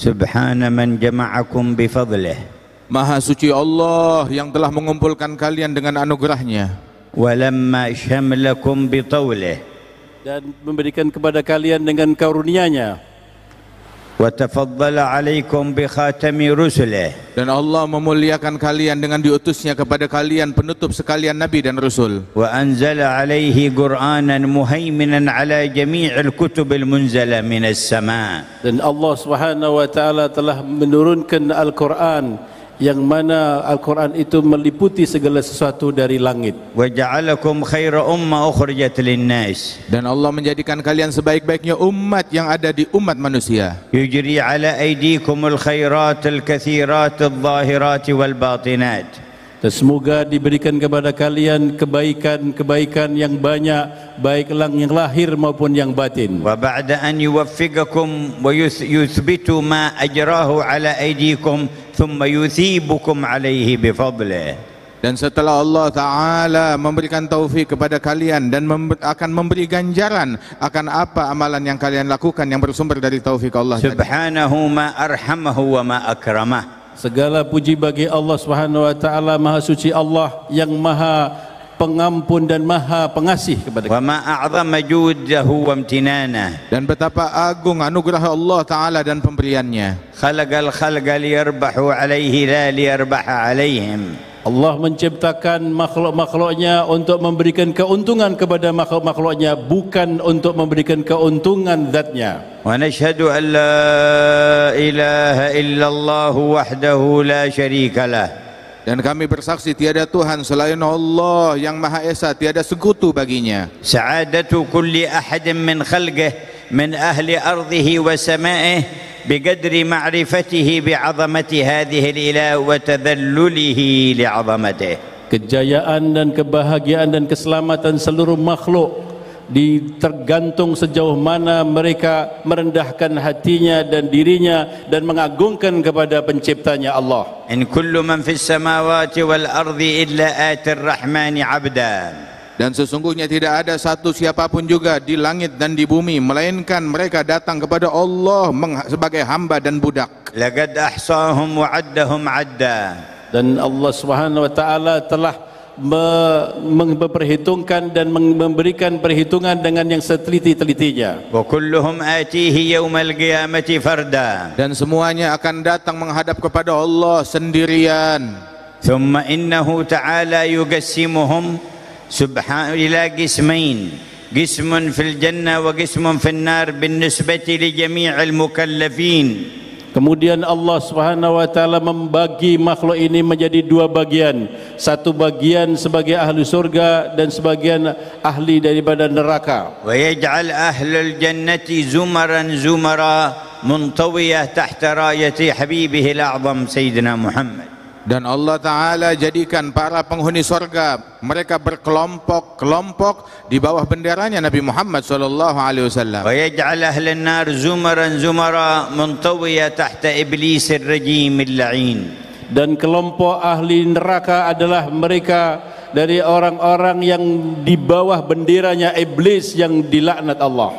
Subhana man jama'akum bifadlih. Maha suci Allah yang telah mengumpulkan kalian dengan anugerahnya. Walamma syamlakum bitawlih. Dan memberikan kepada kalian dengan karunia-Nya. Watafaddala alaikum bi khatami rusulih. Dan Allah memuliakan kalian dengan diutusnya kepada kalian penutup sekalian nabi dan rasul. Wa anzala alaihi Qur'anan muhaiminan ala jami'il kutubil munzala minas sama'. Dan Allah Subhanahu wa taala telah menurunkan Al-Qur'an yang mana Al-Quran itu meliputi segala sesuatu dari langit. Wa ja'alakum khaira umma ukhrijat linnas. Dan Allah menjadikan kalian sebaik-baiknya umat yang ada di umat manusia. Yujri ala aydikumul khairatul katsiratul zahirat wal batinat. Dan semoga diberikan kepada kalian kebaikan-kebaikan yang banyak, baik yang lahir maupun yang batin. Wa ba'da an yuwaffiqakum wa yuthbitu ma ajrahu ala aydikum thumma yuthibukum alaihi bifadlih. Dan setelah Allah Ta'ala memberikan taufik kepada kalian dan akan memberi ganjaran akan apa amalan yang kalian lakukan yang bersumber dari taufik Allah. Subhanahu ma arhamahu wa ma akramah. Segala puji bagi Allah Subhanahu wa taala, Maha suci Allah yang Maha pengampun dan Maha pengasih kepada kita. Wa ma a'zama judahu wa imtinanah. Dan betapa agung anugerah Allah Ta'ala dan pemberiannya. Khalaqal khalqa liyarbahu alaihi la liyarbaha alaihim. Allah menciptakan makhluk-makhluknya untuk memberikan keuntungan kepada makhluk-makhluknya, bukan untuk memberikan keuntungan zatnya. Wa nashhadu an la ilaha illallah wahdahu la syarika lah. Dan kami bersaksi tiada Tuhan selain Allah yang Maha Esa, tiada sekutu baginya. Sa'adatu kulli ahadin min khalqihi min ahli ardihi wa samaihi بقدر معرفته بعظمة هذه الإله وتذلله لعظمته. Kejayaan dan kebahagiaan dan keselamatan seluruh makhluk tergantung sejauh mana mereka merendahkan hatinya dan dirinya dan mengagungkan kepada penciptanya Allah. In kullu man fis samawati wal ardi illa atir rahmani 'abdan. Dan sesungguhnya tidak ada satu siapapun juga di langit dan di bumi melainkan mereka datang kepada Allah sebagai hamba dan budak. Laqad ahsahum wa 'addahum 'adda. Dan Allah Subhanahu wa taala telah memperhitungkan dan memberikan perhitungan dengan yang seteliti-telitinya. Wa kulluhum atihi yaumal qiyamati farda. Dan semuanya akan datang menghadap kepada Allah sendirian. Thumma innahu ta'ala yuqassimuhum سبحانه إلى قسمين، قسم في الجنة وقسم في النار بالنسبة لجميع المكلفين. Kemudian Allah Subhanahu wa taala membagi makhluk ini menjadi dua bagian. Satu bagian sebagai ahli surga dan sebagian ahli daripada neraka. ويجعل أهل الجنة زمرا زمرا منطوية تحت راية حبيبه الأعظم سيدنا محمد. Dan Allah Ta'ala jadikan para penghuni surga mereka berkelompok-kelompok di bawah benderanya Nabi Muhammad SAW. ويجعل أهل النار زمرا زمرا منطوية تحت إبليس الرجيم اللعين. Dan kelompok ahli neraka adalah mereka dari orang-orang yang di bawah benderanya iblis yang dilaknat Allah.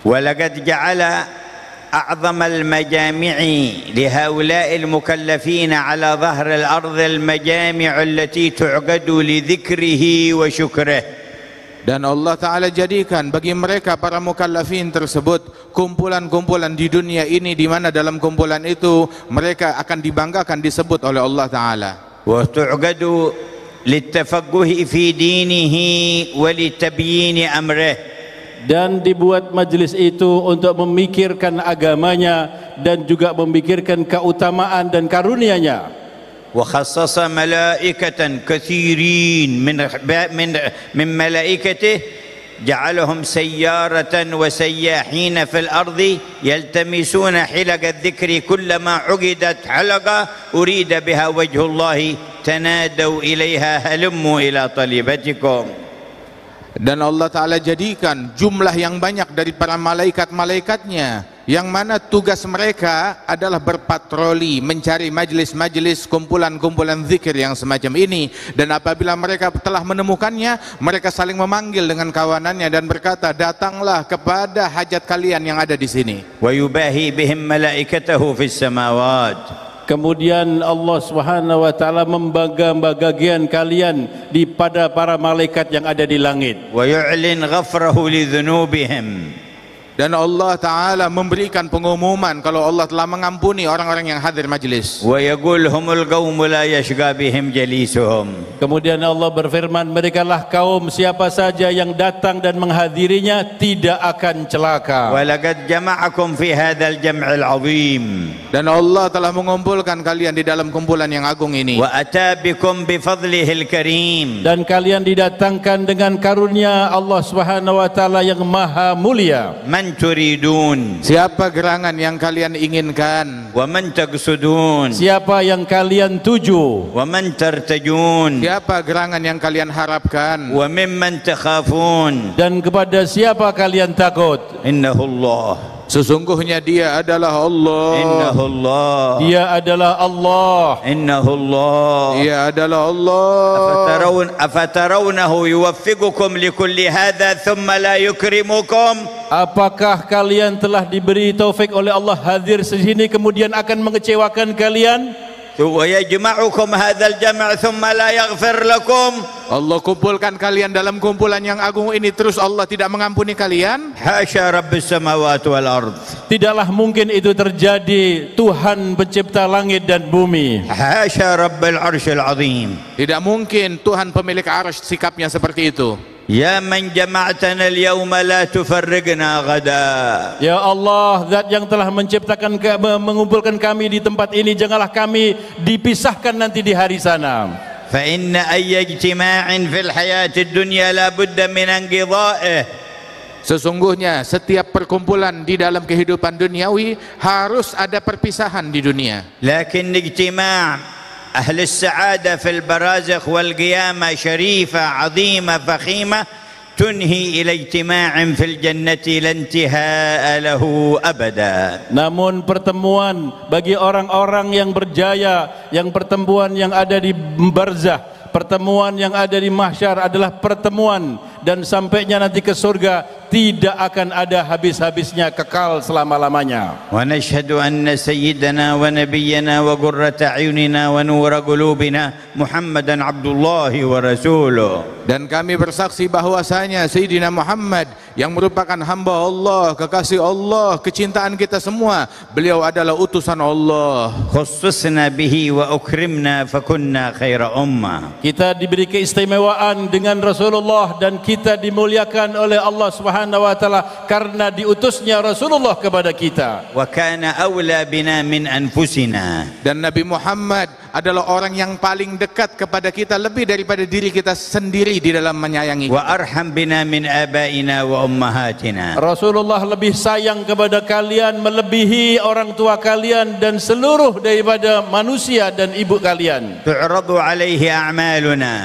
ولقد جعل أعظم المجامع لهؤلاء المكلفين على ظهر الأرض المجامع التي تعقد لذكره وشكره. Dan Allah Ta'ala jadikan bagi mereka para mukallafin tersebut kumpulan-kumpulan di dunia ini di mana dalam kumpulan itu mereka akan dibanggakan disebut oleh Allah Ta'ala. وتعقد للتفقه في دينه ولتبيين أمره. Dan dibuat majlis itu untuk memikirkan agamanya dan juga memikirkan keutamaan dan karunia-Nya. وخصص ملائكة كثيرين من ملائكته جعلهم سيارة وسياحين في الأرض يلتمسون حلق الذكر كلما عقدت حلقة أريد بها وجه الله تنادوا إليها هلموا إلى طلبتكم. Dan Allah Ta'ala jadikan jumlah yang banyak dari para malaikat-malaikatnya yang mana tugas mereka adalah berpatroli, mencari majlis-majlis, kumpulan-kumpulan zikir yang semacam ini. Dan apabila mereka telah menemukannya, mereka saling memanggil dengan kawanannya dan berkata, datanglah kepada hajat kalian yang ada di sini. ويباهي بهم ملائكته في السماوات. Kemudian Allah Subhanahu wa taala membangga-banggakan kalian di pada para malaikat yang ada di langit. ويعلن غفره لذنوبهم. Dan Allah Ta'ala memberikan pengumuman kalau Allah telah mengampuni orang-orang yang hadir majlis. ويقول هم القوم لا يشقى بهم جليسهم. Kemudian Allah berfirman, merekalah kaum siapa saja yang datang dan menghadirinya tidak akan celaka. ولقد جمعكم في هذا الجمع العظيم. Dan Allah telah mengumpulkan kalian di dalam kumpulan yang agung ini. وأتى بكم بفضله الكريم. Dan kalian didatangkan dengan karunia Allah Subhanahu wa taala yang maha mulia. من تريدون. Siapa gerangan yang kalian inginkan? ومن تقصدون. Siapa yang kalian tuju? ومن ترتجون. Siapa gerangan yang kalian harapkan? وممن تخافون. Dan kepada siapa kalian takut? إنه الله. Sesungguhnya dia adalah Allah. إنه الله. Dia adalah Allah. إنه الله. Dia adalah Allah. أفترونه يوفقكم لكل هذا ثم لا يكرمكم. Apakah kalian telah diberi taufik oleh Allah hadir di sini kemudian akan mengecewakan kalian? ويجمعكم هذا الجمع ثم لا يغفر لكم. Allah kumpulkan kalian dalam kumpulan yang agung ini terus Allah tidak mengampuni kalian? حاشا رب السماوات والأرض. Tidaklah mungkin itu terjadi. Tuhan pencipta langit dan bumi. حاشا رب العرش العظيم. Tidak mungkin Tuhan pemilik arsy sikapnya seperti itu. يا من جمعتنا اليوم لا تفرقنا غدا. Ya Allah, Zat yang telah menciptakan mengumpulkan kami di tempat ini, janganlah kami dipisahkan nanti di hari sana. فإن أي اجتماع في الحياة الدنيا لا بد من انقضائه. Sesungguhnya setiap perkumpulan di dalam kehidupan duniawi harus ada perpisahan di dunia. لكن اجتماع أهل السعادة في البرازخ والقيامة شريفة عظيمة فخيمة تنهي إلى اجتماع في الجنة لا انتهاء له أبدا. Namun pertemuan bagi orang-orang yang berjaya, yang pertemuan yang ada di barzah, pertemuan yang ada di mahsyar adalah pertemuan dan sampainya nanti ke surga tidak akan ada habis-habisnya, kekal selama-lamanya. ونشهد أن سيدنا ونبينا وقرة أعيننا ونور قلوبنا محمدا عبد الله ورسوله. Dan kami bersaksi bahwasanya Sayyidina Muhammad yang merupakan hamba Allah, kekasih Allah, kecintaan kita semua, beliau adalah utusan Allah. خصصنا به وأكرمنا فكنا خير أمة. Kita diberi keistimewaan dengan Rasulullah dan kita dimuliakan oleh Allah Subhanahu wa taala karena diutusnya Rasulullah kepada kita. وكان أولى بنا من أنفسنا. Dan Nabi Muhammad adalah orang yang paling dekat kepada kita lebih daripada diri kita sendiri di dalam menyayangi. وأرحم بنا من آبائنا وأمهاتنا. Rasulullah lebih sayang kepada kalian melebihi orang tua kalian dan seluruh daripada manusia dan ibu kalian. تعرض عليه أعمالنا.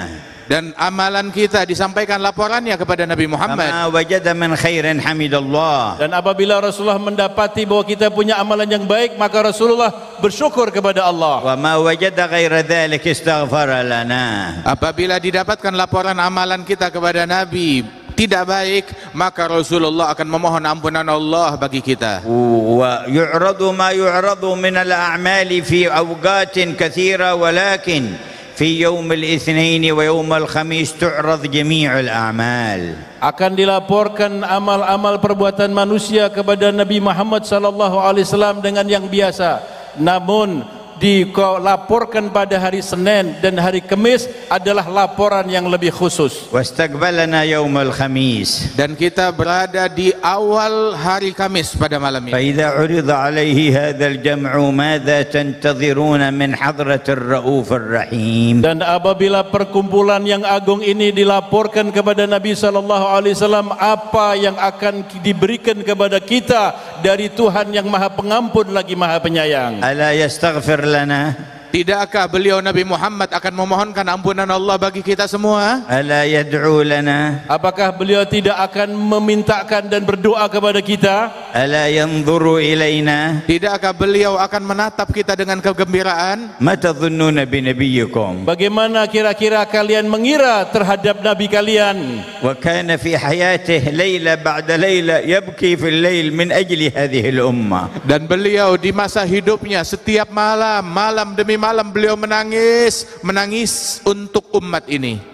Dan amalan kita disampaikan laporannya kepada Nabi Muhammad. فما وجد من خير حمد الله. Dan apabila Rasulullah mendapati bahwa kita punya amalan yang baik, maka Rasulullah bersyukur kepada Allah. وما وجد غير ذلك استغفر لنا. Apabila didapatkan laporan amalan kita kepada Nabi tidak baik, maka Rasulullah akan memohon ampunan Allah bagi kita. ويعرض ما يعرض من الأعمال في أوقات كثيرة ولكن في يوم الاثنين ويوم الخميس تعرض جميع الأعمال. Akan dilaporkan amal-amal perbuatan manusia kepada Nabi Muhammad sallallahu alaihi wasallam dengan yang biasa. Namun dilaporkan pada hari Senin dan hari Kamis adalah laporan yang lebih khusus. واستقبلنا يوم الخميس. Dan kita berada di awal hari Kamis pada malam ini. فإذا عرض عليه هذا الجمع ماذا تنتظرون من حضرة الرؤوف الرحيم. Dan apabila perkumpulan yang agung ini dilaporkan kepada Nabi sallallahu alaihi wasallam, apa yang akan diberikan kepada kita dari Tuhan yang Maha Pengampun lagi Maha Penyayang. ألا يستغفر لنا. Tidakkah beliau Nabi Muhammad akan memohonkan ampunan Allah bagi kita semua? ألا يدعو لنا. Apakah beliau tidak akan memintakan dan berdoa kepada kita? ألا ينظر إلينا Tidakkah beliau akan menatap kita dengan kegembiraan? ما تظنون بنبيكم Bagaimana kira-kira kalian mengira terhadap nabi kalian? وكان في حياته ليلة بعد ليلة يبكي في الليل من أجل هذه الأمة. Dan beliau di masa hidupnya setiap malam, malam demi malam beliau menangis untuk umat ini.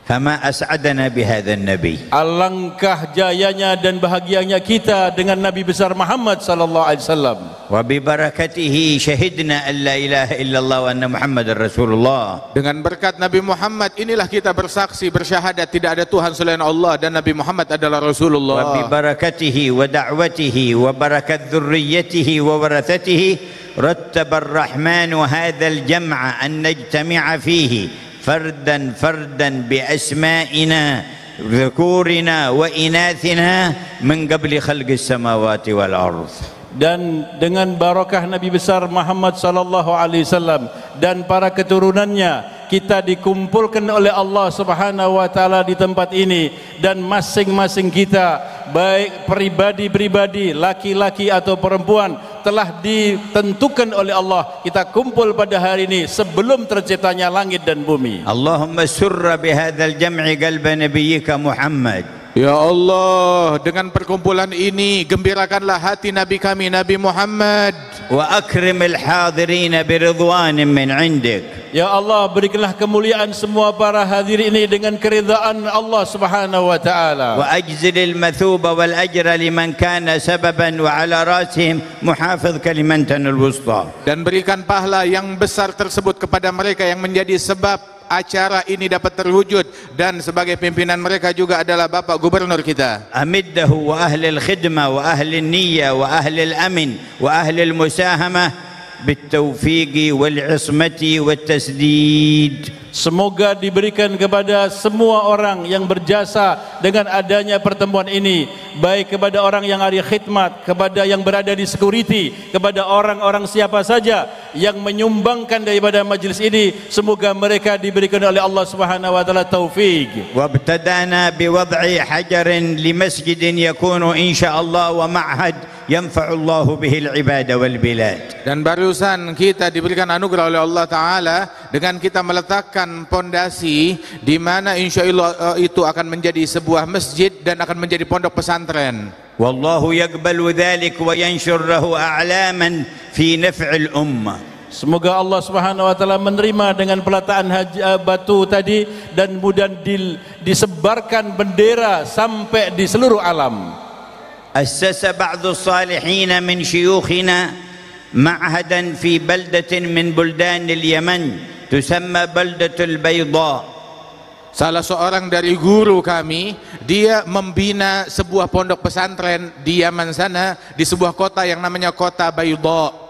فما أسعدنا بهذا النبي. Alangkah jayanya dan bahagianya kita dengan Nabi besar Muhammad sallallahu alaihi wasallam. وببركته شهدنا أن لا إله إلا الله وأن محمد رسول الله. Dengan berkat Nabi Muhammad inilah kita bersaksi bersyahadat tidak ada Tuhan selain Allah dan Nabi Muhammad adalah Rasulullah. وببركته ودعوته وبركة ذريته وورثته رتب الرحمن هذا الجمع أن نجتمع فيه فردا فردا بأسمائنا ذكورنا وإناثنا من قبل خلق السماوات والأرض. Dan dengan barakah Nabi besar Muhammad sallallahu alaihi wasallam dan para keturunannya kita dikumpulkan oleh Allah Subhanahu wa taala di tempat ini, dan masing-masing kita baik pribadi-pribadi laki-laki atau perempuan telah ditentukan oleh Allah kita kumpul pada hari ini sebelum terciptanya langit dan bumi. اللهم سر بهذا الجمع قلب نبيك محمد. Ya Allah, dengan perkumpulan ini gembirakanlah hati Nabi kami Nabi Muhammad. وأكرم الحاضرين برضوان من عندك. Ya Allah, berikanlah kemuliaan semua para hadir ini dengan keridaan Allah Subhanahu wa taala. وأجزل المثوب والأجر لمن كان سببا وعلى رأسهم محافظ كلمتنا الوسطى. Dan berikan pahala yang besar tersebut kepada mereka yang menjadi sebab acara ini dapat terwujud, dan sebagai pimpinan mereka juga adalah Bapak Gubernur kita. أمده وأهل الخدمة وأهل النية وأهل الأمن وأهل المساهمة بالتوفيق والعصمة والتسديد. Semoga diberikan kepada semua orang yang berjasa dengan adanya pertemuan ini, baik kepada orang yang ahli khidmat, kepada yang berada di security, kepada orang-orang siapa saja yang menyumbangkan daripada majlis ini, semoga mereka diberikan oleh Allah Subhanahu wa taala taufik. وابتدأنا بوضع حجر لمسجد يكون إن شاء الله ومعهد ينفع الله به العباد والبلاد. Dan barusan kita diberikan anugerah oleh Allah Ta'ala dengan kita meletakkan pondasi di mana insya Allah itu akan menjadi sebuah masjid dan akan menjadi pondok pesantren. والله يقبل ذلك وينشر له أعلاما في نفع الأمة. Semoga Allah Subhanahu wa taala menerima dengan peletaan batu tadi dan kemudian disebarkan bendera sampai di seluruh alam. أسس بعض الصالحين من شيوخنا معهدا في بلدة من بلدان اليمن تسمى بلدة البيضاء. Salah seorang dari guru kami, dia membina sebuah pondok pesantren di Yaman sana, di sebuah kota yang namanya kota Bayda.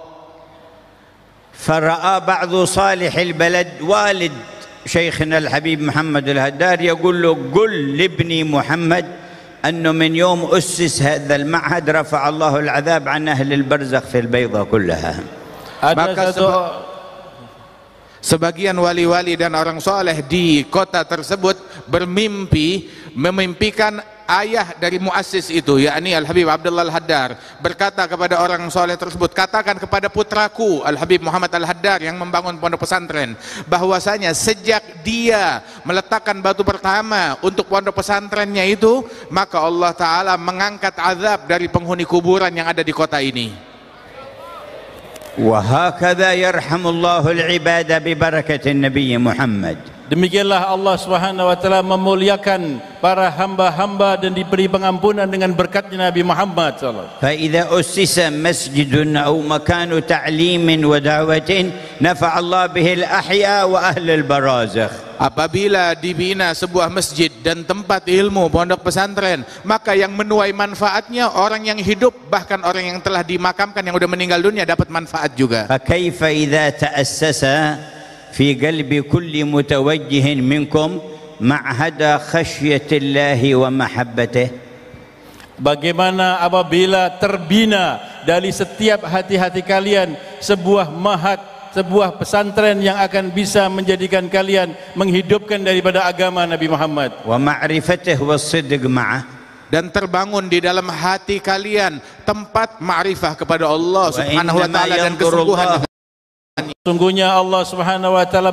فرأى بعض صالح البلد والد شيخنا الحبيب محمد الهدار يقول له قل لابني محمد أنه من يوم أسس هذا المعهد رفع الله العذاب عن أهل البرزخ في البيضة كلها. Maka sebagian wali-wali dan orang soleh di kota tersebut memimpikan ayah dari muassis itu, yakni Al-Habib Abdullah Al-Haddar, berkata kepada orang soleh tersebut, katakan kepada putraku Al-Habib Muhammad Al-Haddar yang membangun pondok pesantren, bahwasanya sejak dia meletakkan batu pertama untuk pondok pesantrennya itu, maka Allah Ta'ala mengangkat azab dari penghuni kuburan yang ada di kota ini. وهكذا يرحم الله العباد ببركة النبي محمد. Demikianlah Allah Subhanahu wa taala memuliakan para hamba-hamba dan diberi pengampunan dengan berkatnya Nabi Muhammad sallallahu alaihi wasallam. فإذا أسس مسجد أو مكان تعليم ودعوة نفع الله به الأحياء وأهل البرازخ. Apabila dibina sebuah masjid dan tempat ilmu pondok pesantren, maka yang menuai manfaatnya orang yang hidup, bahkan orang yang telah dimakamkan yang sudah meninggal dunia dapat manfaat juga. فكيف إذا تأسس في قلب كل متوجه منكم معهد خشية الله ومحبته. Bagaimana apabila terbina dari setiap hati-hati kalian sebuah mahat, sebuah pesantren yang akan bisa menjadikan kalian menghidupkan daripada agama Nabi Muhammad ومعرفته والصدق معه. dan terbangun di dalam hati kalian tempat ma'rifah kepada Allah Subhanahu wa taala dan kesungguhan. Sungguhnya Allah Subhanahu wa taala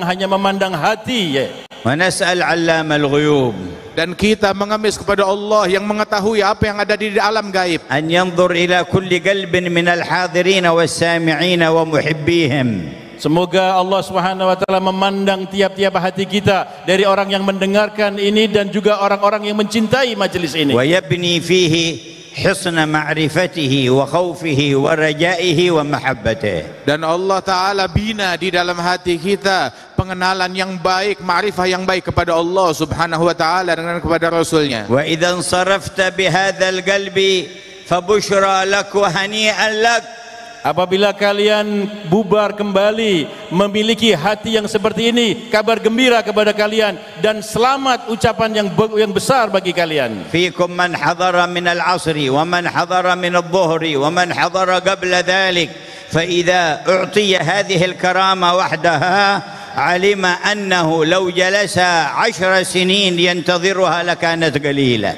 hanya memandang hati ya. Wa nas'al 'allamal ghuyub, Dan kita mengemis kepada Allah yang mengetahui apa yang ada di alam gaib. an yanzur ila kulli qalbin minal hadirin was-sami'in wa muhibbihim. Semoga Allah Subhanahu wa taala memandang tiap-tiap hati kita, dari orang yang mendengarkan ini dan juga orang-orang yang mencintai majelis ini. Wa yabni fihi hisna ma'rifatihi wa khawfihi wa rajaihi wa mahabbatihi. Dan Allah Ta'ala bina di dalam hati kita pengenalan yang baik, ma'rifah yang baik kepada Allah Subhanahu wa Ta'ala dan kepada Rasulnya. Wa idza sarafta bihadzal qalbi fabushra lak wa hani'an lak. Apabila kalian bubar kembali memiliki hati yang seperti ini, kabar gembira kepada kalian dan selamat, ucapan yang besar bagi kalian. Fikum man hadara min al-'asri wa man hadara min adh-dhuhri wa man hadara qabla dhalik. Fa idza u'tiya hadhihi al-karama wahdaha alima annahu law jalasa 10 sinin yantadhiruha lakanat qalila.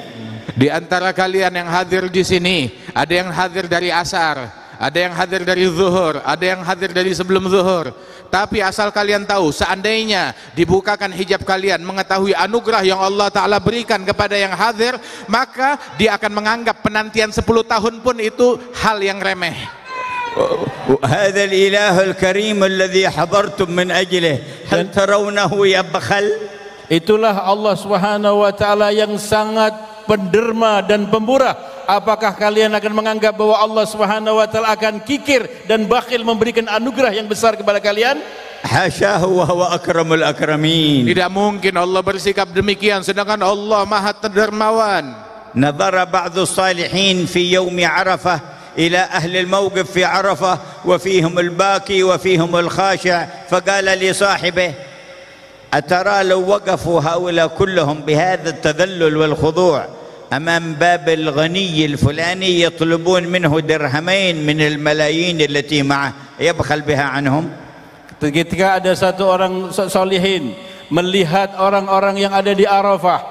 Di antara kalian yang hadir di sini, ada yang hadir dari asar, ada yang hadir dari zuhur, ada yang hadir dari sebelum zuhur. Tapi asal kalian tahu, seandainya dibukakan hijab kalian, mengetahui anugerah yang Allah Ta'ala berikan kepada yang hadir, maka dia akan menganggap penantian 10 tahun pun itu hal yang remeh. هذا الإله الكريم الذي حضرتم من أجله هل ترونه يبخل؟ Itulah Allah Subhanahu wa taala yang sangat penderma dan pemurah. Apakah kalian akan menganggap bahwa Allah Subhanahu wa taala akan kikir dan bakhil memberikan anugerah yang besar kepada kalian? Hasyahu wa huwa akramul akramin. Tidak mungkin Allah bersikap demikian, sedangkan Allah Maha Dermawan. Nadhara ba'du salihin fi yaumi Arafah ila ahli al-mawqif fi Arafah wa fihim al-baki wa fihim al-khashi' faqala li sahibihi atara law waqafu haula kulluhum bihadha at-tadhallul wal khudu' أمام باب الغني الفلاني يطلبون منه درهمين من الملايين التي معه يبخل بها عنهم. Ketika ada satu orang solihin melihat orang-orang yang ada di Arafah,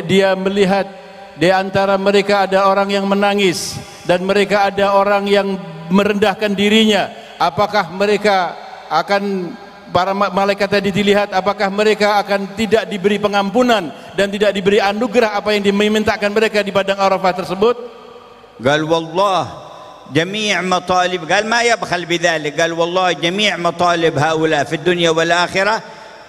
dia melihat di antara mereka ada orang yang menangis dan mereka ada orang yang merendahkan dirinya. Apakah mereka akan, para malaikat tadi dilihat, apakah mereka akan tidak diberi pengampunan dan tidak diberi anugerah apa yang dimintakan mereka di padang Arafah tersebut? قال والله جميع مطالب قال ما يبخل بذلك قال والله جميع مطالب هؤلاء في الدنيا والآخرة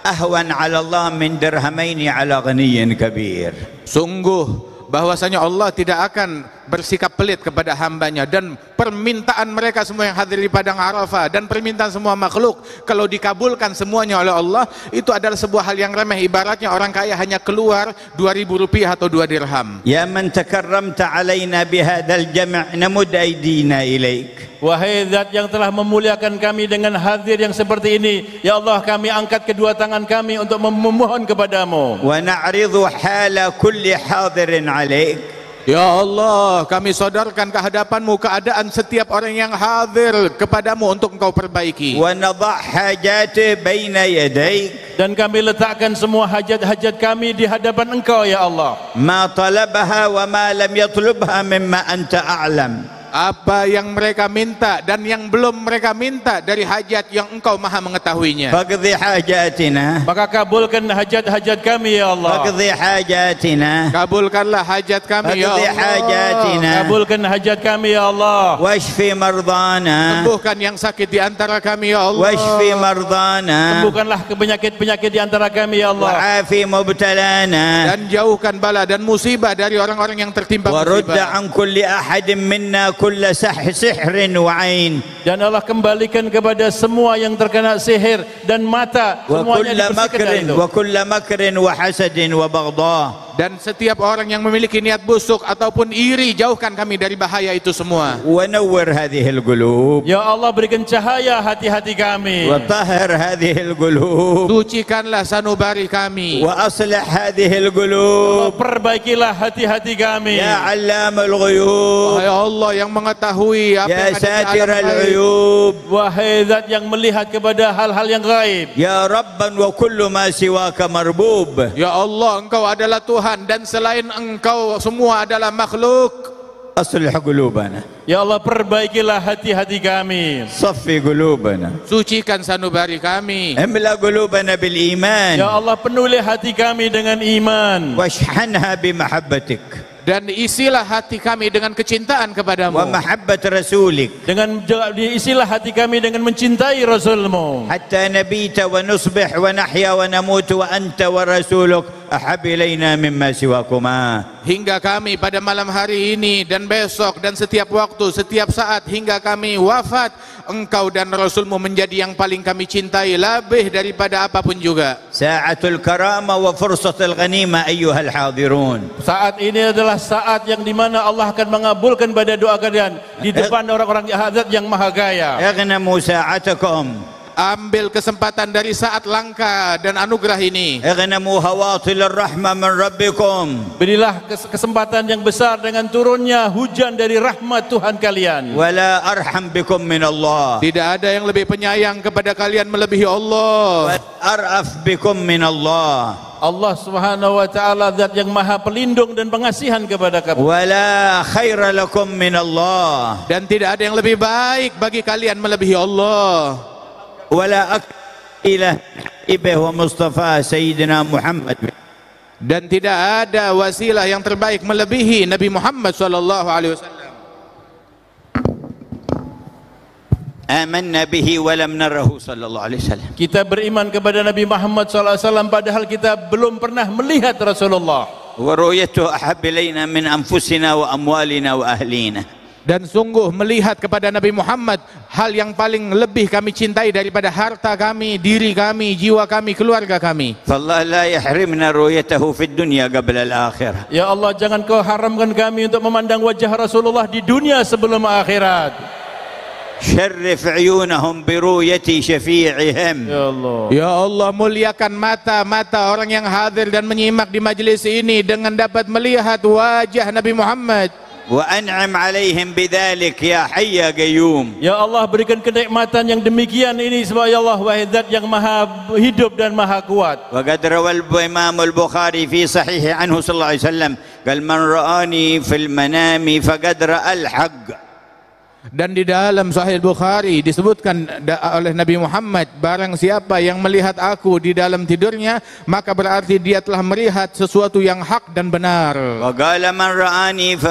أهون على الله من درهمين على غني كبير. Sungguh bahwasanya Allah tidak akan bersikap pelit kepada hambanya, dan permintaan mereka semua yang hadir di padang Arafah dan permintaan semua makhluk kalau dikabulkan semuanya oleh Allah, itu adalah sebuah hal yang remeh. Ibaratnya orang kaya hanya keluar 2.000 rupiah atau 2 dirham. Ya man takarramta alaina bihadzal jam' namud aydina ilaik. Wahai Zat yang telah memuliakan kami dengan hadir yang seperti ini, ya Allah, kami angkat kedua tangan kami untuk memohon kepadamu. Wa na'ridu hala kulli hadirin alaik. Ya Allah, kami sadarkan ke hadapanmu keadaan setiap orang yang hadir kepadamu untuk engkau perbaiki. Wa nadha' hajati baina yadaik. Dan kami letakkan semua hajat-hajat kami di hadapan engkau ya Allah. Ma talabaha wa ma lam yatlubha mimma anta a'lam. Apa yang mereka minta dan yang belum mereka minta dari hajat yang engkau maha mengetahuinya. Faqdi hajatina. Maka kabulkan hajat-hajat kami ya Allah. Faqdi hajatina. Kabulkanlah hajat kami ya Faqdi Allah. hajatina. Kabulkan hajat kami ya Allah. Washfi mardana. Sembuhkan yang sakit di antara kami ya Allah. Washfi mardana. Sembuhkanlah penyakit-penyakit di antara kami ya Allah. Wa'afi mubtalana. Dan jauhkan bala dan musibah dari orang-orang yang tertimpa Warudda musibah. an kulli ahadin minna kulla sihrin wa ain. Dan Allah kembalikan kepada semua yang terkena sihir dan mata, Wa semuanya kulla dibersihkan dari makrin itu. wa kulla makrin wa hasadin wa baghdha. Dan setiap orang yang memiliki niat busuk ataupun iri, jauhkan kami dari bahaya itu semua. Wa nawwir hadhihi al-qulub. Ya Allah, berikan cahaya hati-hati kami. Wa tahhir hadhihi al-qulub. Sucikanlah sanubari kami. Wa aslih hadhihi al-qulub. Perbaikilah hati-hati kami. Ya 'allam al-ghuyub. Wahai Allah yang mengetahui apa Ya yang ada di satir alam gaib. al-uyub. Wahai Zat yang melihat kepada hal-hal yang gaib. Ya rabban wa kullu ma siwaka marbub. Ya Allah, engkau adalah Tuhan Tuhan dan selain Engkau semua adalah makhluk. أصلح قلوبنا Ya Allah, perbaikilah hati-hati kami. صفي قلوبنا Sucikan sanubari kami. املأ قلوبنا بالإيمان Ya Allah, penuhi hati kami dengan iman. واشحنها بمحبتك Dan isilah hati kami dengan kecintaan kepadamu. ومحبة رسولك Dengan diisilah hati kami dengan mencintai Rasul-Mu. حتى نبيت ونصبح ونحيا ونموت وأنت ورسولك أحب إلينا مما سواكما. Hingga kami pada malam hari ini dan besok dan setiap waktu, setiap saat hingga kami wafat, Engkau dan Rasul-Mu menjadi yang paling kami cintai lebih daripada apapun juga. ساعة الكرامة وفرصة الغنيمة أيها الحاضرون. Saat ini adalah saat yang dimana Allah akan mengabulkan pada doa kalian di depan orang-orang Zat yang Maha Gaya. اغنموا ساعتكم. Ambil kesempatan dari saat langka dan anugerah ini. اغنموا هواطل الرحمة من ربكم. Berilah kesempatan yang besar dengan turunnya hujan dari rahmat Tuhan kalian. ولا أرحم بكم من الله. Tidak ada yang lebih penyayang kepada kalian melebihi Allah. أرأف بكم من الله. Allah Subhanahu wa taala Zat yang Maha Pelindung dan Pengasihan kepada kamu. ولا خير لكم من الله. Dan tidak ada yang lebih baik bagi kalian melebihi Allah. ولا أكثر إله إبه ومصطفى سيدنا محمد. Dan tidak ada wasilah yang terbaik melebihi Nabi Muhammad sallallahu alaihi wasallam. آمنا به ولم نره صلى الله عليه وسلم. Kita beriman kepada Nabi Muhammad SAW padahal kita belum pernah melihat Rasulullah. ورؤيته أحب إلينا من أنفسنا وأموالنا وأهلينا. Dan sungguh melihat kepada Nabi Muhammad hal yang paling lebih kami cintai daripada harta kami, diri kami, jiwa kami, keluarga kami. فالله لا يحرمنا رؤيته في الدنيا قبل الآخرة. Ya Allah, jangan Kau haramkan kami untuk memandang wajah Rasulullah di dunia sebelum akhirat. شرف عيونهم برؤية شفيعهم. Ya Allah. Ya Allah, muliakan mata-mata orang yang hadir dan menyimak di majelis ini dengan dapat melihat wajah Nabi Muhammad. وأنعم عليهم بذلك يا حي يا قيوم. Ya Allah, berikan kenikmatan yang demikian ini sebab ya Allah wahai Zat yang Maha hidup dan Maha kuat. وقد روى الإمام البخاري في صحيح عنه صلى الله عليه وسلم قال من رآني في المنام فقد رأى الحق. Dan di dalam Sahih Bukhari disebutkan oleh Nabi Muhammad, barang siapa yang melihat aku di dalam tidurnya, maka berarti dia telah melihat sesuatu yang hak dan benar. وقال من رآني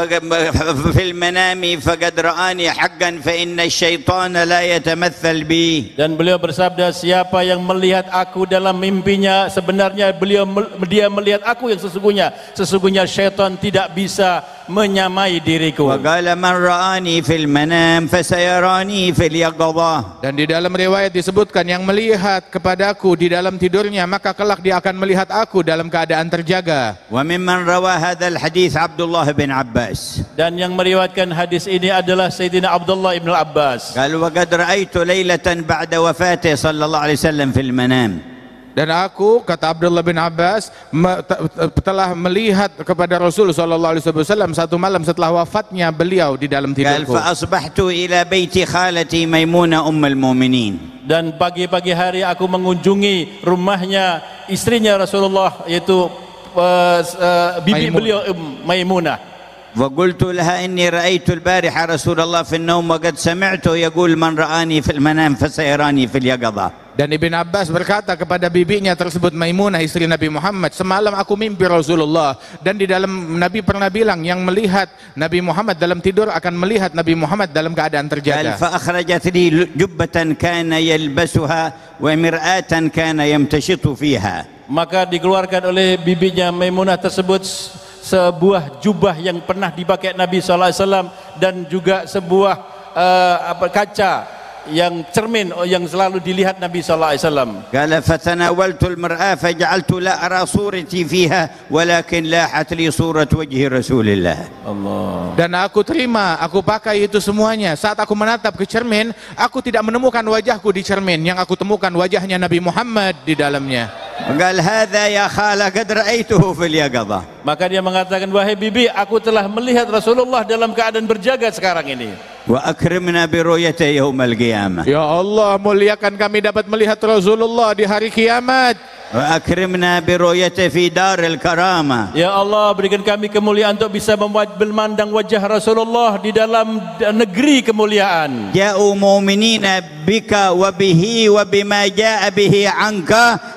في المنام فقد رآني حقا فإن الشيطان لا يتمثل بي. Dan beliau bersabda, siapa yang melihat aku dalam mimpinya, sebenarnya dia melihat aku yang sesungguhnya syaitan tidak bisa menyamai diriku. وقال من رآني في المنام فسيراني في اليقظة. Dan di dalam riwayat disebutkan yang melihat kepadaku di dalam tidurnya, maka kelak dia akan melihat aku dalam keadaan terjaga. وممن روى هذا الحديث عبد الله بن عباس. Dan yang meriwayatkan hadis ini adalah Sayyidina Abdullah ibn Abbas. قال وقد رأيت ليلة بعد وفاته صلى الله عليه وسلم في المنام. Dan aku, kata Abdullah bin Abbas, telah melihat kepada Rasul sallallahu alaihi wasallam satu malam setelah wafatnya beliau di dalam قال tidurku. فأصبحت إلى بيت خالتي ميمونة أم المؤمنين. Dan pagi-pagi hari aku mengunjungi rumahnya istrinya Rasulullah, yaitu bibi beliau Maimunah. وقلت لها إني رأيت البارحة رسول الله في النوم وقد سمعته يقول من رآني في المنام فسيراني في اليقظة. Dan Ibn Abbas berkata kepada bibinya tersebut, Maimunah istri Nabi Muhammad, semalam aku mimpi Rasulullah, dan di dalam Nabi pernah bilang yang melihat Nabi Muhammad dalam tidur akan melihat Nabi Muhammad dalam keadaan terjaga. قال فأخرجت لي جبة كان يلبسها ومرآة كان يمتشط فيها. Maka dikeluarkan oleh bibinya Maimunah tersebut sebuah jubah yang pernah dipakai Nabi SAW dan juga sebuah kaca yang cermin yang selalu dilihat Nabi SAW. قال فتناولت المرآة فجعلت لا أرى صورتي فيها ولكن لاحت لي صورة وجه رسول الله. Allah. Dan aku terima, aku pakai itu semuanya. Saat aku menatap ke cermin, aku tidak menemukan wajahku di cermin, yang aku temukan wajahnya Nabi Muhammad di dalamnya. قال هذا يا خالة قد رأيته في اليقظة. Maka dia mengatakan, wahai bibi, aku telah melihat Rasulullah dalam keadaan berjaga sekarang ini. وأكرمنا برؤيته يوم القيامة. Ya Allah, muliakan kami dapat melihat Rasulullah di hari kiamat. وأكرمنا برؤيته في دار الكرامة. Ya Allah, berikan kami kemuliaan untuk bisa memandang wajah Rasulullah di dalam negeri kemuliaan. جاءوا مؤمنين بك وبه وبما جاء به عنك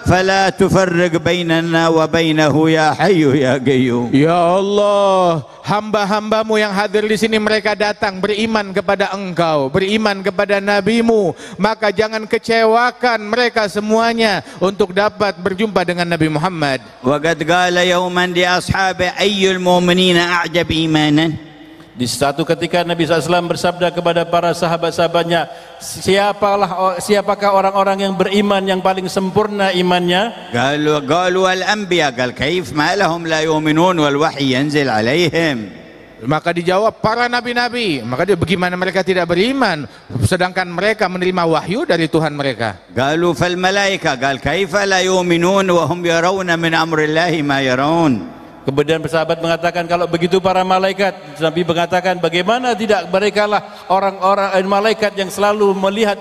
فلا تفرق بيننا وبينه يا حي يا قيوم. Ya Allah, hamba-hambamu yang hadir di sini mereka datang beriman kepada Engkau, beriman kepada Nabimu, maka jangan kecewakan mereka semuanya untuk dapat berjumpa dengan Nabi Muhammad. وقد قال يوما لأصحابه أي المؤمنين أعجب إيمانا. Di satu ketika Nabi SAW bersabda kepada para sahabat-sahabatnya, siapakah orang-orang yang beriman yang paling sempurna imannya? قالوا الأنبياء. قال كيف ما لهم لا يؤمنون والوحي ينزل عليهم. Maka dijawab para nabi-nabi. Maka dia bagaimana mereka tidak beriman sedangkan mereka menerima wahyu dari Tuhan mereka. قالوا فالملائكة. قال كيف لا يؤمنون وهم يرون من أمر الله ما يرون. Kemudian sahabat mengatakan kalau begitu para malaikat, Nabi mengatakan bagaimana tidak, mereka lah orang-orang malaikat yang selalu melihat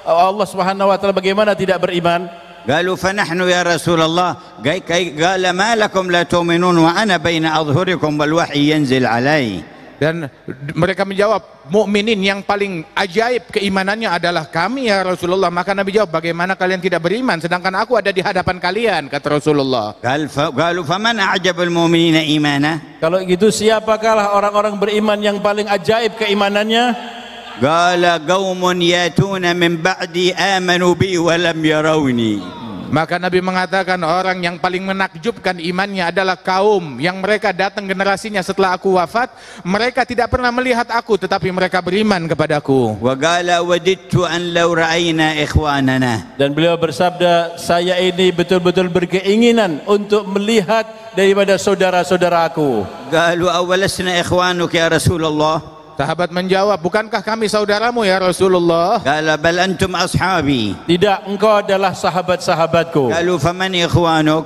Allah Subhanahu wa taala, bagaimana tidak beriman? قالوا فنحن يا رسول الله. قال ما لكم لا تؤمنون وأنا بين أظهركم والوحي ينزل علي. Dan mereka menjawab, mukminin yang paling ajaib keimanannya adalah kami ya Rasulullah. Maka Nabi jawab, bagaimana kalian tidak beriman sedangkan aku ada di hadapan kalian, kata Rasulullah. قالوا فمن أعجب المؤمنين إيمانا. Kalau gitu siapakah orang-orang beriman yang paling ajaib keimanannya? قال قوم ياتون من بعدي آمنوا بي ولم يروني. Maka Nabi mengatakan orang yang paling menakjubkan imannya adalah kaum yang mereka datang generasinya setelah aku wafat, mereka tidak pernah melihat aku tetapi mereka beriman kepadaku. وقال وددت أن لو رأينا إخواننا. Dan beliau bersabda, saya ini betul-betul berkeinginan untuk melihat daripada saudara-saudaraku. قالوا أولسنا إخوانك يا رسول الله. Sahabat menjawab, bukankah kami saudaramu ya Rasulullah? قال بل أنتم أصحابي. Tidak, engkau adalah sahabat-sahabatku. قالوا فمن إخوانك.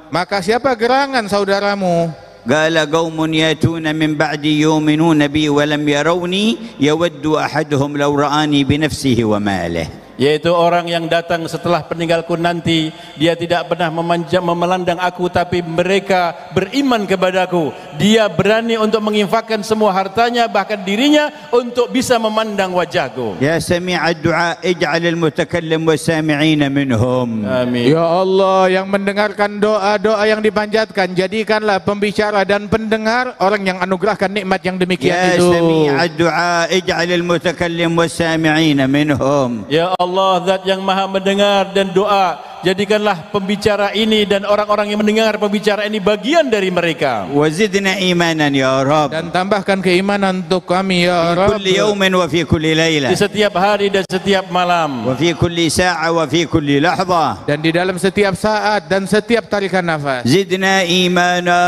Maka siapa gerangan saudaramu? قال قوم ياتون من بعدي يؤمنون بي ولم يروني يود أحدهم لو رآني بنفسه وماله. Yaitu orang yang datang setelah peninggalku nanti, dia tidak pernah memelandang aku, tapi mereka beriman kepadaku. Dia berani untuk menginfakkan semua hartanya, bahkan dirinya, untuk bisa memandang wajahku. يا سميع الدعاء اجعل المتكلم والسامعين منهم. Amin. Ya Allah yang mendengarkan doa-doa yang dipanjatkan, jadikanlah pembicara dan pendengar orang yang anugerahkan nikmat yang demikian يا itu. سميع الدعاء اجعل المتكلم والسامعين منهم. Ya Allah, Zat yang maha mendengar dan doa, jadikanlah pembicara ini dan orang-orang yang mendengar pembicara ini bagian dari mereka. وزدنا إيمانا يا رب. Dan tambahkan keimanan untuk kami ya في Rabb. كل يوم وفي كل Di ليلة setiap hari dan setiap malam, وفي كل ساعة وفي كل لحظة. Dan di dalam setiap saat dan setiap tarikan nafas. زدنا إيمانا.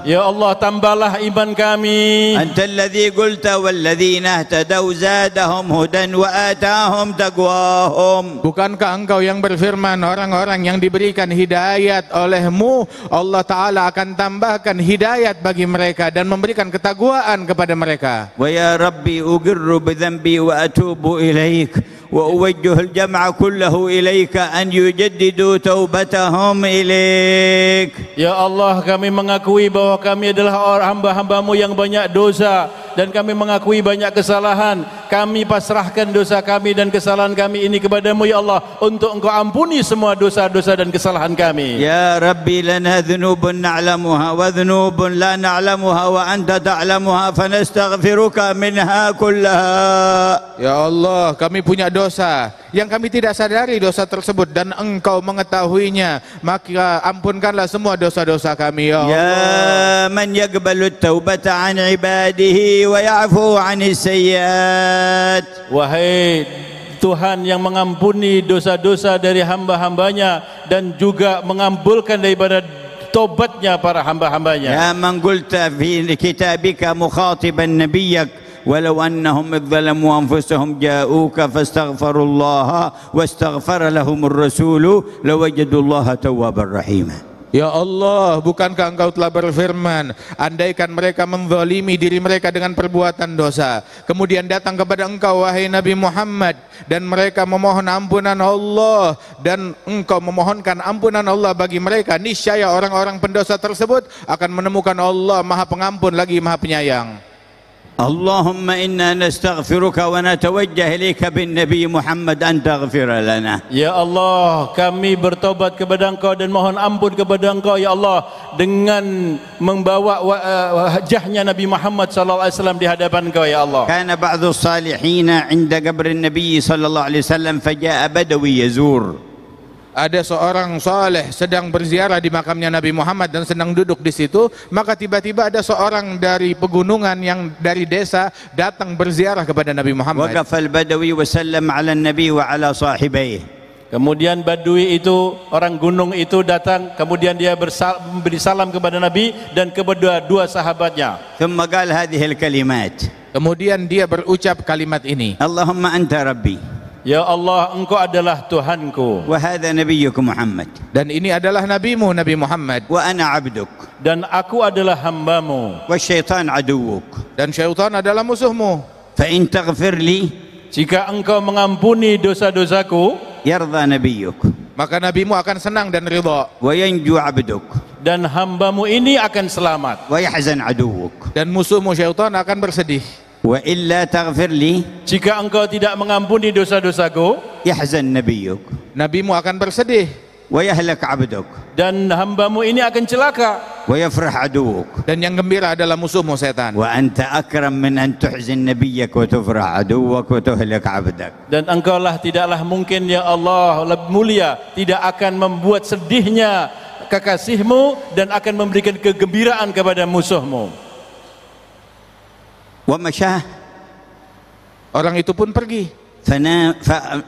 Ya Allah, tambahlah iman kami. أنت الذي قلت والذين اهتدوا زادهم هدى وآتاهم تقواهم. Bukankah engkau yang berfirman, orang-orang yang diberikan hidayat olehmu, Allah Ta'ala akan tambahkan hidayat bagi mereka dan memberikan ketakwaan kepada mereka. ويا ربي أقر بذنبي وأتوب إليك وأوجه الجمع كله إليك أن يجددوا توبتهم إليك. Ya Allah, kami mengakui bahwa kami adalah hamba-hambamu yang banyak dosa, dan kami mengakui banyak kesalahan. Kami pasrahkan dosa kami dan kesalahan kami ini kepadamu ya Allah, untuk engkau ampuni semua dosa-dosa dan kesalahan kami. يا ربي لنا ذنوب نعلمها وذنوب لا نعلمها وأنت تعلمها فنستغفرك منها كلها. Ya Allah, kami punya dosa yang kami tidak sadari dosa tersebut dan engkau mengetahuinya, maka ampunkanlah semua dosa-dosa kami ya Allah. يا من يقبل التوبة عن عباده ويعفو عن السيئات. Wahai Tuhan yang mengampuni dosa-dosa dari hamba-hambanya dan juga mengabulkan daripada tobatnya para hamba-hambanya. يا من قلت في كتابك مخاطبا نبيك ولو أنهم إذ ظلموا أنفسهم جاءوك فاستغفروا الله واستغفر لهم الرسول لوجدوا الله توابا رحيما. Ya Allah, bukankah engkau telah berfirman, andaikan mereka menzalimi diri mereka dengan perbuatan dosa, kemudian datang kepada engkau wahai Nabi Muhammad, dan mereka memohon ampunan Allah, dan engkau memohonkan ampunan Allah bagi mereka, niscaya orang-orang pendosa tersebut akan menemukan Allah Maha Pengampun lagi Maha Penyayang. اللهم إنا نستغفرك ونتوجه إليك بالنبي محمد أن تغفر لنا. Ya Allah, kami bertobat kepada Engkau dan mohon ampun kepada Engkau ya Allah dengan membawa wajahnya Nabi Muhammad sallallahu alaihi wasallam di hadapan Engkau ya Allah. كان بعض الصالحين عند قبر النبي صلى الله عليه وسلم فجاء بدوي يزور. Ada seorang saleh sedang berziarah di makamnya Nabi Muhammad dan sedang duduk di situ, maka tiba-tiba ada seorang dari pegunungan yang dari desa datang berziarah kepada Nabi Muhammad. وقف البدوي وسلم على النبي وعلى صاحبيه. Kemudian Badui itu, orang gunung itu datang, kemudian dia memberi salam kepada Nabi dan kepada dua sahabatnya. ثم قال هذه الكلمات. Kemudian dia berucap kalimat ini. اللهم أنت ربي. Ya Allah, Engkau adalah Tuhanku. وهذا نبيك محمد. Dan ini adalah nabimu Nabi Muhammad. وأنا عبدك. Dan aku adalah hambamu. والشيطان عدوك. Dan syaitan adalah musuhmu. فإن تغفر لي Jika Engkau mengampuni dosa-dosaku, يرضى نبيك. Maka nabimu akan senang dan ridha. وينجو عبدك. dan hambamu ini akan selamat. ويحزن عدوك. Dan musuhmu syaitan akan bersedih. وإلا تغفر لي Jika engkau tidak mengampuni dosa-dosaku, يحزن نبيك. Nabimu akan bersedih. ويهلك عبدك. dan hambamu ini akan celaka. ويفرح عدوك. Dan yang gembira adalah musuhmu setan. وأنت أكرم من أن تحزن نبيك وتفرح عدوك وتهلك عبدك. Dan engkaulah tidaklah mungkin ya Allah lebih mulia, tidak akan membuat sedihnya kekasihmu dan akan memberikan kegembiraan kepada musuhmu. ومشاه. Orang itu pun pergi.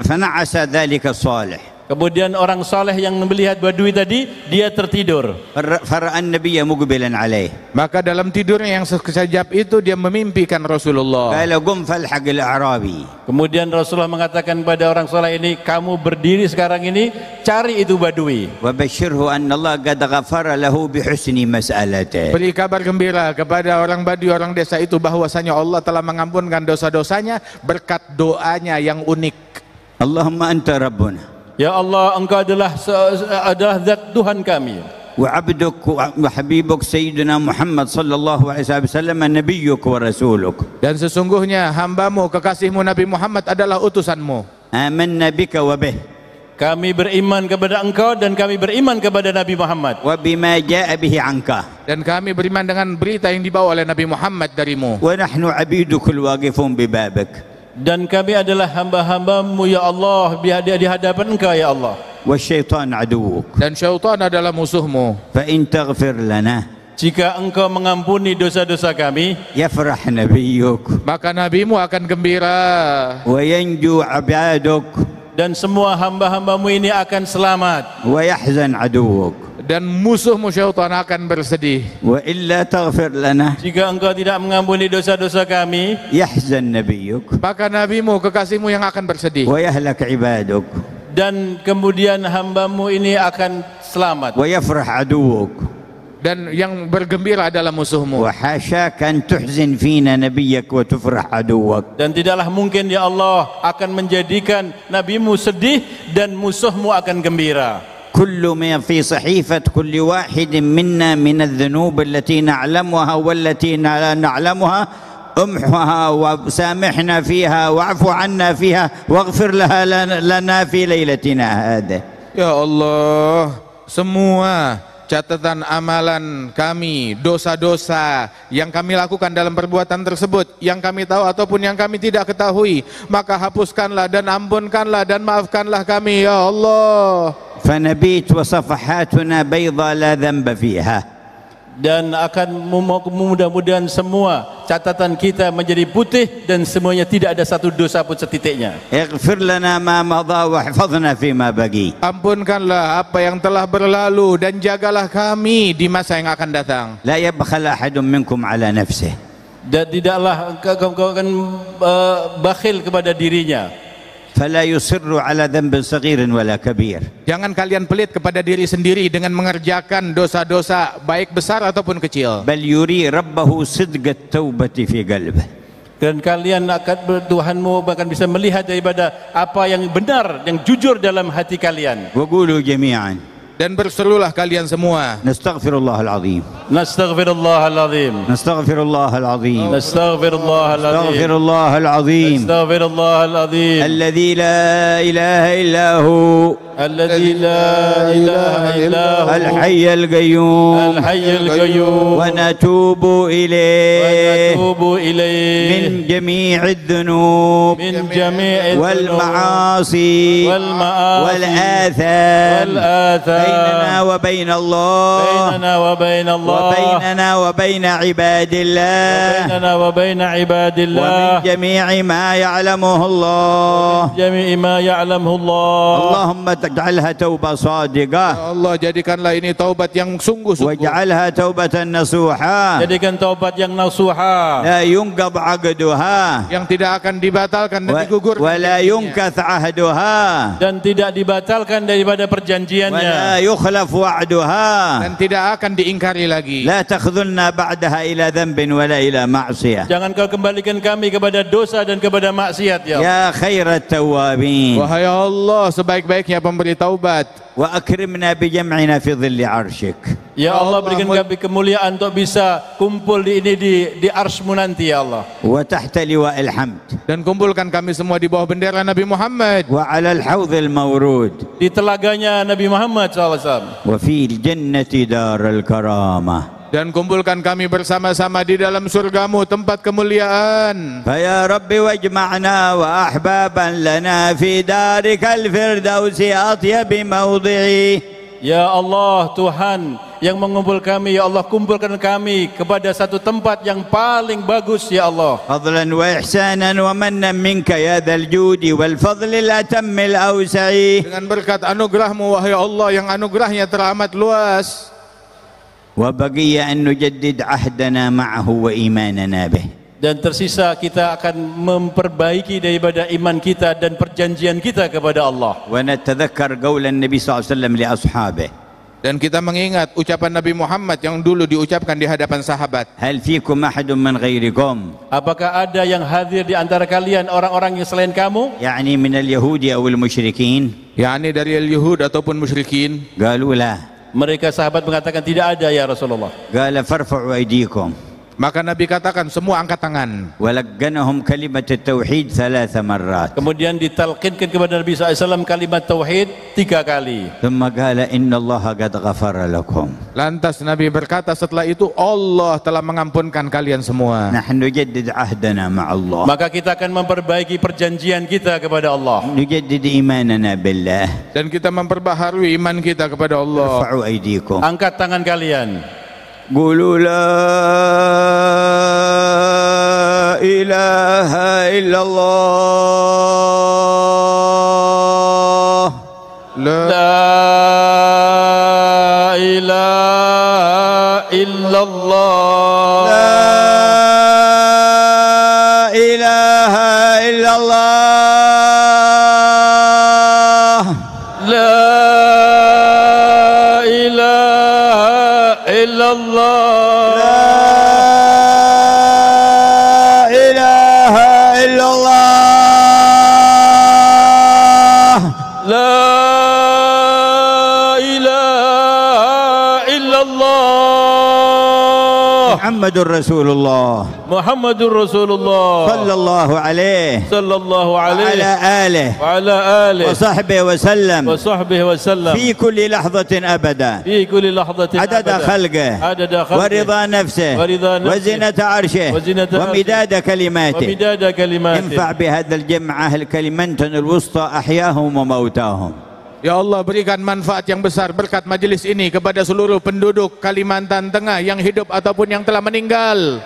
فنعس ذلك الصالح. Kemudian orang saleh yang melihat Badui tadi, dia tertidur. فرأى النبي مقبلا عليه. Maka dalam tidurnya yang sekejap itu dia memimpikan Rasulullah. قال قم فالحق الأعرابي. Kemudian Rasulullah mengatakan pada orang saleh ini, kamu berdiri sekarang ini, cari itu Badui. وبشره أن الله قد غفر له بحسن مسألته. Beri kabar gembira kepada orang Badui, orang desa itu, bahwasanya Allah telah mengampunkan dosa-dosanya berkat doanya yang unik. اللهم أنت ربنا. Ya Allah, engkau adalah zat Tuhan kami. وعبدك وحبيبك سيدنا محمد صلى الله عليه وسلم نبيك ورسولك. Dan sesungguhnya hambamu, kekasihmu Nabi Muhammad adalah utusanmu. آمنا بك وبه. Kami beriman kepada engkau dan kami beriman kepada Nabi Muhammad. وبما جاء به عنك. Dan kami beriman dengan berita yang dibawa oleh Nabi Muhammad darimu. ونحن عبيدك الواقفون ببابك. Dan kami adalah hamba-hambamu ya Allah di hadapan engkau ya Allah. والشيطان عدوك. Dan syaitan adalah musuhmu. فإن تغفر لنا Jika engkau mengampuni dosa-dosa kami, يفرح نبيك Maka nabimu akan gembira. وينجو عبادك dan semua hamba-hambamu ini akan selamat. ويحزن عدوك. Dan musuhmu syaitan akan bersedih. وإلا تغفر لنا Jika engkau tidak mengampuni dosa-dosa kami, يحزن نبيك Maka nabimu, kekasihmu yang akan bersedih. ويهلك عبادك dan kemudian hambamu ini akan selamat. ويفرح عدوك. Dan yang bergembira adalah musuhmu. وحاشاك أن تحزن فينا نبيك وتفرح عدوك. Dan tidaklah mungkin ya Allah akan menjadikan nabimu sedih dan musuhmu akan gembira. كل ما في صحيفة كل واحد منا من الذنوب التي نعلمها والتي لا نعلمها امحها وسامحنا فيها واعف عنا فيها واغفر لنا في ليلتنا هذه. Ya Allah, semua catatan amalan kami, dosa-dosa yang kami lakukan dalam perbuatan tersebut, yang kami tahu ataupun yang kami tidak ketahui, maka hapuskanlah dan ampunkanlah dan maafkanlah kami ya Allah. فنبيت وصفحاتنا بيضاء لا ذنب فيها. Dan akan mudah-mudahan semua catatan kita menjadi putih dan semuanya tidak ada satu dosa pun setitiknya. اغفر لنا ما مضى واحفظنا فيما بقي. Ampunkanlah apa yang telah berlalu dan jagalah kami di masa yang akan datang. لا يبخل أحد منكم على نفسه. Dan tidaklah engkau akan bakhil kepada dirinya. فلا يصر على ذنب صغير ولا كبير. Jangan kalian pelit kepada diri sendiri dengan mengerjakan dosa-dosa baik besar ataupun kecil. بل يري ربه صدق التوبة في قلبه. Dan kalian akan Tuhanmu akan bisa melihat daripada apa yang benar, yang jujur dalam hati kalian. وقولوا جميعا Dan berserulah kalian semua. نستغفر الله العظيم. نستغفر الله العظيم. نستغفر الله العظيم. نستغفر الله العظيم. نستغفر الله العظيم. نستغفر الله العظيم. الذي لا إله إلا هو. الذي لا إله إلا هو. الحي القيوم. الحي القيوم. ونتوب إليه. ونتوب إليه. من جميع الذنوب. من جميع الذنوب. والمعاصي. والمعاصي. والآثام. والآثام. بيننا وبين الله. بيننا وبين الله. وبيننا وبين عباد الله. وبيننا وبين عباد الله. ومن جميع ما يعلمه الله. جميع ما يعلمه الله. اللهم اجعلها توبة صادقة. Ya Allah, jadikanlah ini taubat yang sungguh-sungguh. واجعلها توبة نصوحة. Jadikan taubat yang nasuha. لا ينقض عقدها. Yang tidak akan dibatalkan dan digugurkan. ولا ينكث عهدها. Dan tidak dibatalkan daripada perjanjiannya. ولا يخلف وعدها. Dan tidak akan diingkari lagi. لا تخذلنا بعدها إلى ذنب ولا إلى معصية. Jangan kau kembalikan kami kepada dosa dan kepada maksiat ya Allah. يا خير التوابين. Wahai Allah, sebaik-baiknya pemberi taubat. وأكرمنا بجمعنا في ظل عرشك. Ya Allah, berikan kami kemuliaan untuk bisa kumpul di arsy-Mu nanti ya Allah. وتحت لواء الحمد. Dan kumpulkan kami semua di bawah bendera Nabi Muhammad. وعلى الحوض المورود. Di telaganya Nabi Muhammad SAW. وفي الجنة دار الكرامة. Dan kumpulkan kami bersama-sama di dalam surgamu, tempat kemuliaan. فيا رب واجمعنا وأحبابا لنا في دارك الفردوس أطيب موضعي. Ya Allah Tuhan yang mengumpul kami, ya Allah kumpulkan kami kepada satu tempat yang paling bagus ya Allah. فضلا وإحسانا ومنا منك يا ذا الجود والفضل الأتم الأوسع. Dengan berkat anugerahmu wahai Allah yang anugerahnya teramat luas. وبقي أن نجدد عهدنا معه وإيماننا به. Dan tersisa kita akan memperbaiki daripada iman kita dan perjanjian kita kepada Allah. ونتذكر قول النبي صلى الله عليه وسلم لأصحابه. Dan kita mengingat ucapan Nabi Muhammad yang dulu diucapkan di hadapan sahabat. هل فيكم أحد من غيركم؟ Apakah ada yang hadir di antara kalian orang-orang yang selain kamu? يعني من اليهود أو المشركين؟ yakni dari al-Yahud ataupun musyrikin. قالوا لا. Mereka sahabat mengatakan tidak ada ya Rasulullah. قال فارفعوا أيديكم. Maka Nabi katakan semua angkat tangan. ولقنهم كلمة التوحيد 3 مرات. Kemudian ditalqinkan kepada Nabi SAW kalimat tauhid 3 kali. ثم قال إن الله قد غفر لكم. Lantas Nabi berkata setelah itu, Allah telah mengampunkan kalian semua. نحن نجدد عهدنا مع الله. Maka kita akan memperbaiki perjanjian kita kepada Allah. نجدد إيماننا بالله. Dan kita memperbaharui iman kita kepada Allah. ارفعوا أيديكم. Angkat tangan kalian. قولوا لا إله إلا الله. La ilaha illallah. لا إله إلا الله. La ilaha illallah. لا إله إلا الله. La ilaha illallah. محمد رسول الله Muhammadur Rasulullah صلى الله عليه sallallahu وعلى alaihi آله wa ala alihi وصحبه وسلم wa sahbihi wa sallam في كل لحظة أبدا fi kulli lahzatin عدد abada. خلقه عدد خلقه ورضا نفسه ورضا نفسه وزنة عرشه وزنة عرشه ومداد كلماته. ومداد كلماته. انفع بهذا الجمع أهل كلمنتون الوسطى أحياهم وموتاهم. Ya Allah, berikan manfaat yang besar berkat majelis ini kepada seluruh penduduk Kalimantan Tengah yang hidup ataupun yang telah meninggal.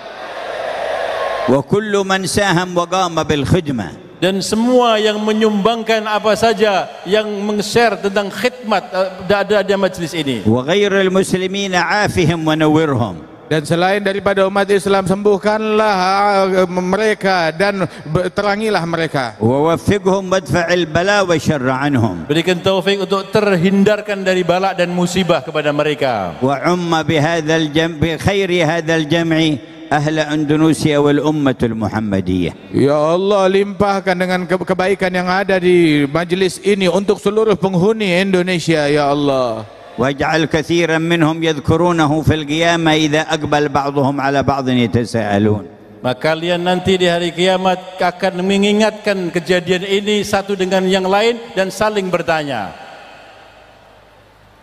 وكل من ساهم وقام بالخدمة. Dan semua yang menyumbangkan apa saja yang meng-share tentang khidmat ada majlis ini. وغير المسلمين عافهم ونورهم. Dan selain daripada umat Islam, sembuhkanlah mereka dan terangilah mereka. ووفقهم وادفع البلاء والشر عنهم. Berikan taufik untuk terhindarkan dari bala dan musibah kepada mereka. وعم بخير هذا الجمع أهل أندونيسيا والأمة المحمدية. Ya Allah, limpahkan dengan kebaikan yang ada di majlis ini untuk seluruh penghuni Indonesia, ya Allah. واجعل كثيرا منهم يذكرونه في القيامة إذا أقبل بعضهم على بعض يتساءلون. Maka kalian nanti di hari kiamat akan mengingatkan kejadian ini satu dengan yang lain dan saling bertanya.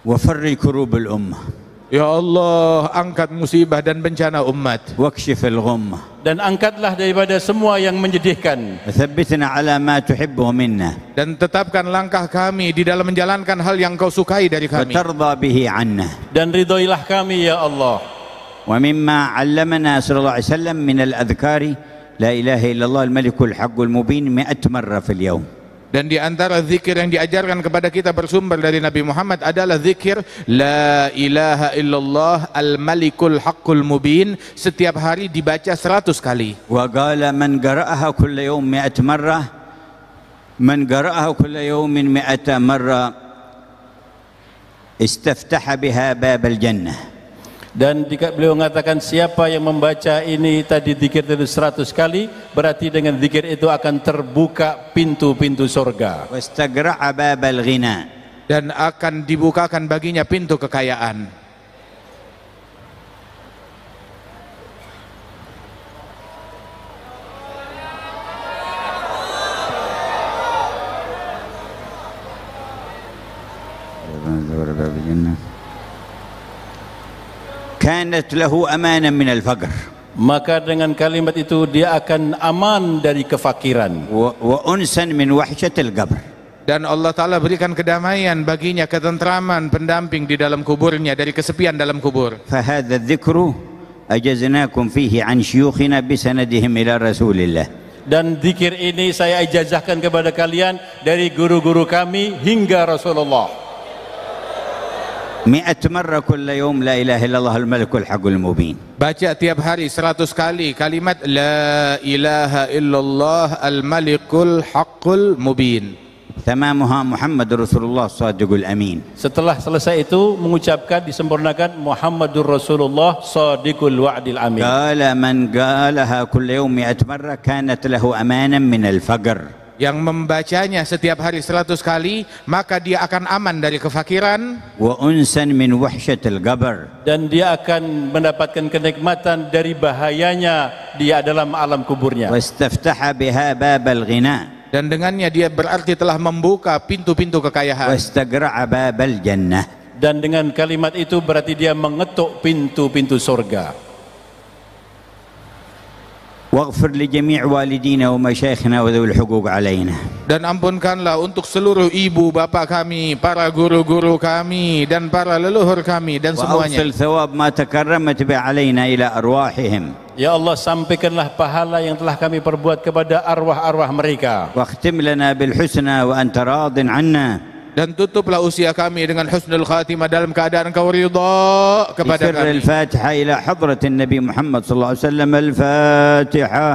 وفرج كروب الأمة. Ya Allah, angkat musibah dan bencana umat. واكشف الغمة. Dan angkatlah daripada semua yang menyedihkan. وثبتنا على ما تحبه منا. Dan tetapkan langkah kami di dalam menjalankan hal yang kau sukai dari kami. وترضى به عنا. Dan ridhoilah kami ya Allah. ومما علمنا صلى الله عليه وسلم من الأذكار لا إله إلا الله الملك الحق المبين 100 مرة في اليوم. Dan di antara zikir yang diajarkan kepada kita bersumber dari Nabi Muhammad adalah zikir La ilaha illallah al-malikul haqqul mubin, setiap hari dibaca 100 kali. وقال من قرأها كل يوم 100 مرة من قرأها كل يوم 100 مرة استفتح بها باب الجنة. Dan beliau mengatakan siapa yang membaca ini tadi zikir itu 100 kali, berarti dengan zikir itu akan terbuka pintu-pintu surga. واستقرع باب الغنى. Dan akan dibukakan baginya pintu kekayaan. كانت له أمانا من الفقر. Maka dengan kalimat itu dia akan aman dari kefakiran. وأنسا من وحشة القبر. Dan Allah Ta'ala berikan kedamaian baginya, ketentraman, pendamping di dalam kuburnya dari kesepian dalam kubur. فهذا الذكر أجزناكم فيه عن شيوخنا بسندهم إلى رسول الله. Dan zikir ini saya ijazahkan kepada kalian dari guru-guru kami hingga Rasulullah. 100 مرة كل يوم لا إله إلا الله الملك الحق المبين. Baca tiap hari 100 kali kalimat La ilaha illallah al-malikul haqqul mubin. تمامها محمد رسول الله الصادق الأمين. Setelah selesai itu mengucapkan disempurnakan Muhammadur Rasulullah Shadiqul Wa'dil Amin. قال من قالها كل يوم 100 مرة كانت له أمانا من الفقر. Yang membacanya setiap hari 100 kali, maka dia akan aman dari kefakiran. وأنسا من وحشة القبر. Dan dia akan mendapatkan kenikmatan dari bahayanya dia dalam alam kuburnya. واستفتح بها باب الغنى. Dan dengannya dia berarti telah membuka pintu-pintu kekayaan. واستقرع باب الجنة. Dan dengan kalimat itu berarti dia mengetuk pintu-pintu surga. واغفر لجميع والدينا ومشايخنا وذوي الحقوق علينا. Dan ampunkanlah untuk seluruh ibu bapa kami, para guru-guru kami, dan para leluhur kami, dan semuanya. وأوصل ثواب ما تكرمت به علينا إلى أرواحهم. Ya Allah, sampaikanlah pahala yang telah kami perbuat kepada arwah-arwah mereka. واختم لنا بالحسنى وأنت راض عنا. Dan tutuplah usia kami dengan husnul khatimah dalam keadaan kau ridha kepada بسر kami. الفاتحة إلى حضرة النبي محمد صلى الله عليه وسلم. الفاتحة.